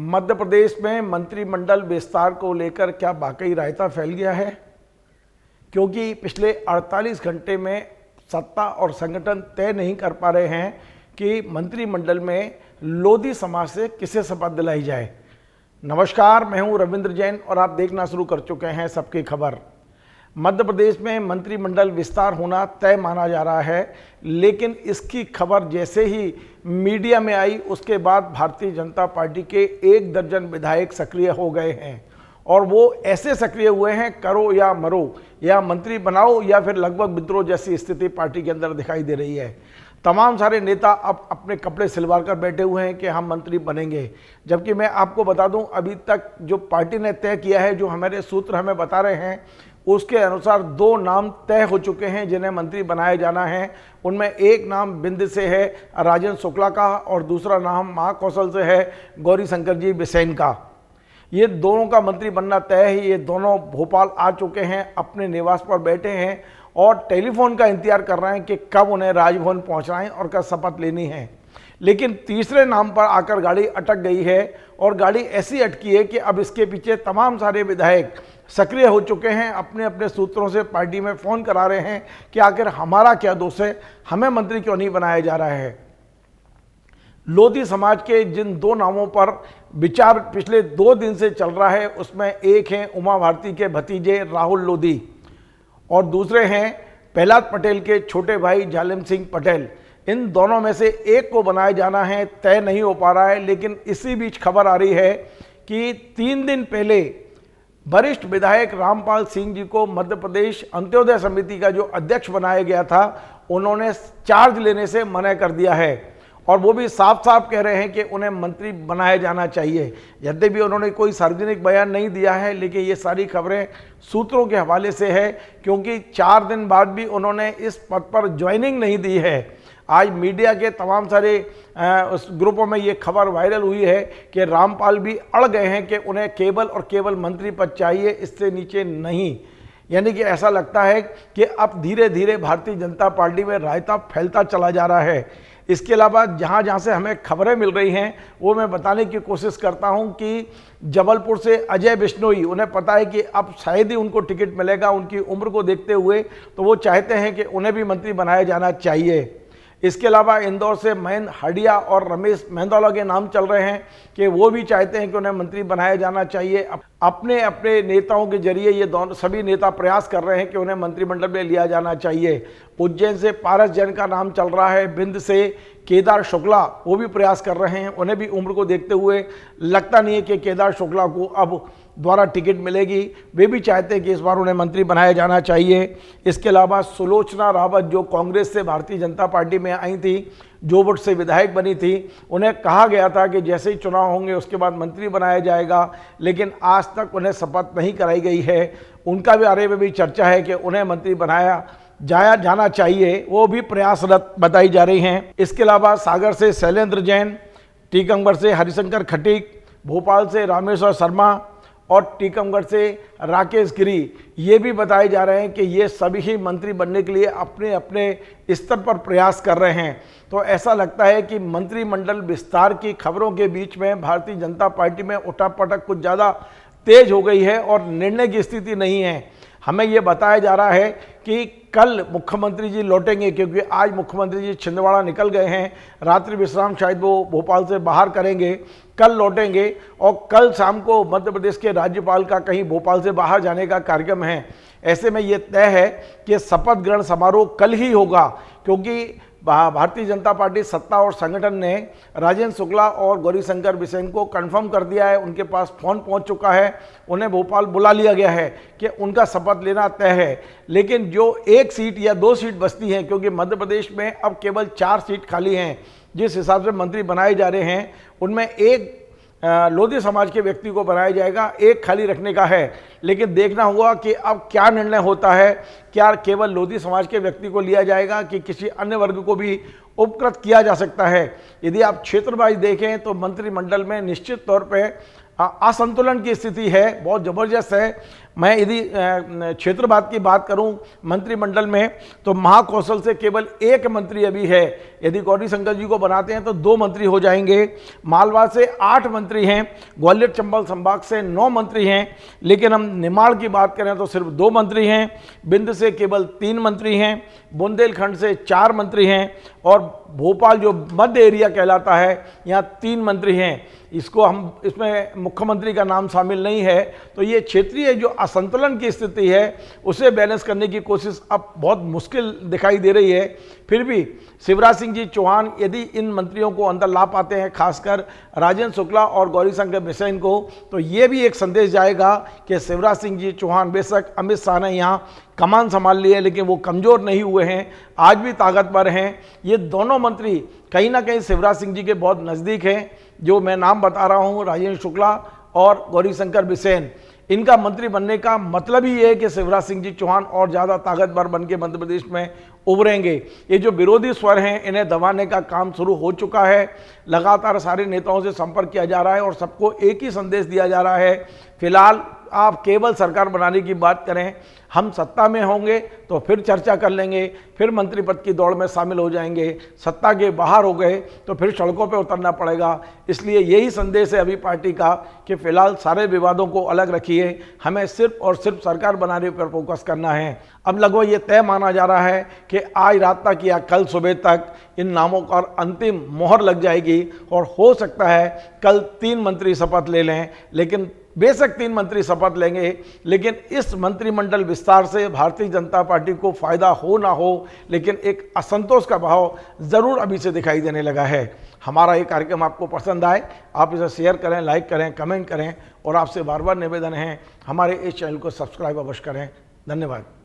मध्य प्रदेश में मंत्रिमंडल विस्तार को लेकर क्या वाकई रायता फैल गया है? क्योंकि पिछले 48 घंटे में सत्ता और संगठन तय नहीं कर पा रहे हैं कि मंत्रिमंडल में लोधी समाज से किसे शपथ दिलाई जाए। नमस्कार, मैं हूं रविंद्र जैन और आप देखना शुरू कर चुके हैं सबकी खबर। मध्य प्रदेश में मंत्रिमंडल विस्तार होना तय माना जा रहा है, लेकिन इसकी खबर जैसे ही मीडिया में आई उसके बाद भारतीय जनता पार्टी के 1 दर्जन विधायक सक्रिय हो गए हैं और वो ऐसे सक्रिय हुए हैं करो या मरो, या मंत्री बनाओ या फिर लगभग विद्रोह जैसी स्थिति पार्टी के अंदर दिखाई दे रही है। तमाम सारे नेता अब अपने कपड़े सिलवा कर बैठे हुए हैं कि हम मंत्री बनेंगे, जबकि मैं आपको बता दूं अभी तक जो पार्टी ने तय किया है, जो हमारे सूत्र हमें बता रहे हैं, उसके अनुसार 2 नाम तय हो चुके हैं जिन्हें मंत्री बनाया जाना है। उनमें एक नाम बिंद से है राजेंद्र शुक्ला का और दूसरा नाम महाकौशल से है गौरीशंकर जी बिसेन का। ये दोनों का मंत्री बनना तय है। ये दोनों भोपाल आ चुके हैं, अपने निवास पर बैठे हैं और टेलीफोन का इंतजार कर रहे हैं कि कब उन्हें राजभवन पहुंचना है और कब शपथ लेनी है। लेकिन तीसरे नाम पर आकर गाड़ी अटक गई है और गाड़ी ऐसी अटकी है कि अब इसके पीछे तमाम सारे विधायक सक्रिय हो चुके हैं। अपने अपने सूत्रों से पार्टी में फ़ोन करा रहे हैं कि आखिर हमारा क्या दोष है, हमें मंत्री क्यों नहीं बनाया जा रहा है। लोधी समाज के जिन 2 नामों पर विचार पिछले 2 दिन से चल रहा है, उसमें एक हैं उमा भारती के भतीजे राहुल लोधी और दूसरे हैं प्रहलाद पटेल के छोटे भाई जालिम सिंह पटेल। इन दोनों में से एक को बनाया जाना है, तय नहीं हो पा रहा है। लेकिन इसी बीच खबर आ रही है कि 3 दिन पहले वरिष्ठ विधायक रामपाल सिंह जी को मध्य प्रदेश अंत्योदय समिति का जो अध्यक्ष बनाया गया था, उन्होंने चार्ज लेने से मना कर दिया है और वो भी साफ साफ कह रहे हैं कि उन्हें मंत्री बनाया जाना चाहिए। यद्यपि उन्होंने कोई सार्वजनिक बयान नहीं दिया है, लेकिन ये सारी खबरें सूत्रों के हवाले से है, क्योंकि 4 दिन बाद भी उन्होंने इस पद पर ज्वाइनिंग नहीं दी है। आज मीडिया के तमाम सारे उस ग्रुपों में ये खबर वायरल हुई है कि रामपाल भी अड़ गए हैं कि उन्हें केवल और केवल मंत्री पद चाहिए, इससे नीचे नहीं। यानी कि ऐसा लगता है कि अब धीरे धीरे भारतीय जनता पार्टी में रायता फैलता चला जा रहा है। इसके अलावा जहाँ जहाँ से हमें खबरें मिल रही हैं वो मैं बताने की कोशिश करता हूँ कि जबलपुर से अजय बिश्नोई, उन्हें पता है कि अब शायद ही उनको टिकट मिलेगा। उनकी उम्र को देखते हुए तो वो चाहते हैं कि उन्हें भी मंत्री बनाया जाना चाहिए। इसके अलावा इंदौर से महेंद्र हडिया और रमेश मेहंदौला के नाम चल रहे हैं कि वो भी चाहते हैं कि उन्हें मंत्री बनाया जाना चाहिए। अपने अपने नेताओं के जरिए ये दोनों सभी नेता प्रयास कर रहे हैं कि उन्हें मंत्रिमंडल में लिया जाना चाहिए। उज्जैन से पारस जैन का नाम चल रहा है, बिंद से केदार शुक्ला वो भी प्रयास कर रहे हैं। उन्हें भी उम्र को देखते हुए लगता नहीं है कि केदार शुक्ला को अब द्वारा टिकट मिलेगी। वे भी चाहते हैं कि इस बार उन्हें मंत्री बनाया जाना चाहिए। इसके अलावा सुलोचना रावत जो कांग्रेस से भारतीय जनता पार्टी में आई थी, जोबट से विधायक बनी थी, उन्हें कहा गया था कि जैसे ही चुनाव होंगे उसके बाद मंत्री बनाया जाएगा, लेकिन आज तक उन्हें शपथ नहीं कराई गई है। उनका भी बारे में भी चर्चा है कि उन्हें मंत्री बनाया जाना चाहिए, वो भी प्रयासरत बताई जा रही हैं। इसके अलावा सागर से शैलेंद्र जैन, टीकमगढ़ से हरिशंकर खटीक, भोपाल से रामेश्वर शर्मा और टीकमगढ़ से राकेश गिरी, ये भी बताए जा रहे हैं कि ये सभी ही मंत्री बनने के लिए अपने अपने स्तर पर प्रयास कर रहे हैं। तो ऐसा लगता है कि मंत्रिमंडल विस्तार की खबरों के बीच में भारतीय जनता पार्टी में उठापटक कुछ ज़्यादा तेज हो गई है और निर्णय की स्थिति नहीं है। हमें ये बताया जा रहा है कि कल मुख्यमंत्री जी लौटेंगे, क्योंकि आज मुख्यमंत्री जी छिंदवाड़ा निकल गए हैं। रात्रि विश्राम शायद वो भोपाल से बाहर करेंगे, कल लौटेंगे और कल शाम को मध्य प्रदेश के राज्यपाल का कहीं भोपाल से बाहर जाने का कार्यक्रम है। ऐसे में ये तय है कि शपथ ग्रहण समारोह कल ही होगा, क्योंकि भारतीय जनता पार्टी सत्ता और संगठन ने राजेंद्र शुक्ला और गौरीशंकर बिसेन को कंफर्म कर दिया है। उनके पास फ़ोन पहुंच चुका है, उन्हें भोपाल बुला लिया गया है कि उनका शपथ लेना तय है। लेकिन जो 1 सीट या 2 सीट बचती हैं, क्योंकि मध्य प्रदेश में अब केवल 4 सीट खाली हैं, जिस हिसाब से मंत्री बनाए जा रहे हैं उनमें एक लोधी समाज के व्यक्ति को बनाया जाएगा, एक खाली रखने का है। लेकिन देखना होगा कि अब क्या निर्णय होता है, क्या केवल लोधी समाज के व्यक्ति को लिया जाएगा कि किसी अन्य वर्ग को भी उपकृत किया जा सकता है। यदि आप क्षेत्र वाइज देखें तो मंत्रिमंडल में निश्चित तौर पर असंतुलन की स्थिति है, बहुत ज़बरदस्त है। मैं यदि क्षेत्रवाद की बात करूं मंत्रिमंडल में, तो महाकौशल से केवल एक मंत्री अभी है। यदि गौरीशंकर जी को बनाते हैं तो 2 मंत्री हो जाएंगे। मालवा से 8 मंत्री हैं, ग्वालियर चंबल संभाग से 9 मंत्री हैं, लेकिन हम निमाड़ की बात करें तो सिर्फ 2 मंत्री हैं। बिंद से केवल 3 मंत्री हैं, बुंदेलखंड से 4 मंत्री हैं, और भोपाल जो मध्य एरिया कहलाता है यहाँ 3 मंत्री हैं। इसमें मुख्यमंत्री का नाम शामिल नहीं है। तो ये क्षेत्रीय जो असंतुलन की स्थिति है उसे बैलेंस करने की कोशिश अब बहुत मुश्किल दिखाई दे रही है। फिर भी शिवराज सिंह जी चौहान यदि इन मंत्रियों को अंदर ला पाते हैं, खासकर राजेंद्र शुक्ला और गौरीशंकर बिसेन को, तो ये भी एक संदेश जाएगा कि शिवराज सिंह जी चौहान, बेशक अमित शाह ने यहाँ कमान संभाल ली है लेकिन वो कमज़ोर नहीं हुए हैं, आज भी ताकतवर हैं। ये दोनों मंत्री कहीं ना कहीं शिवराज सिंह जी के बहुत नज़दीक हैं। जो मैं नाम बता रहा हूँ, राजेंद्र शुक्ला और गौरीशंकर बिसेन, इनका मंत्री बनने का मतलब ही है कि शिवराज सिंह जी चौहान और ज़्यादा ताकतवर बन के मध्य प्रदेश में उभरेंगे। ये जो विरोधी स्वर हैं इन्हें दबाने का काम शुरू हो चुका है। लगातार सारे नेताओं से संपर्क किया जा रहा है और सबको एक ही संदेश दिया जा रहा है, फिलहाल आप केवल सरकार बनाने की बात करें, हम सत्ता में होंगे तो फिर चर्चा कर लेंगे, फिर मंत्री पद की दौड़ में शामिल हो जाएंगे। सत्ता के बाहर हो गए तो फिर सड़कों पे उतरना पड़ेगा। इसलिए यही संदेश है अभी पार्टी का कि फिलहाल सारे विवादों को अलग रखिए, हमें सिर्फ और सिर्फ सरकार बनाने पर फोकस करना है। अब लगभग ये तय माना जा रहा है कि आज रात तक या कल सुबह तक इन नामों पर अंतिम मोहर लग जाएगी और हो सकता है कल 3 मंत्री शपथ ले लें। लेकिन बेशक 3 मंत्री शपथ लेंगे, लेकिन इस मंत्रिमंडल विस्तार से भारतीय जनता पार्टी को फायदा हो ना हो, लेकिन एक असंतोष का भाव जरूर अभी से दिखाई देने लगा है। हमारा ये कार्यक्रम आपको पसंद आए, आप इसे शेयर करें, लाइक करें, कमेंट करें, और आपसे बार बार निवेदन है हमारे इस चैनल को सब्सक्राइब अवश्य करें। धन्यवाद।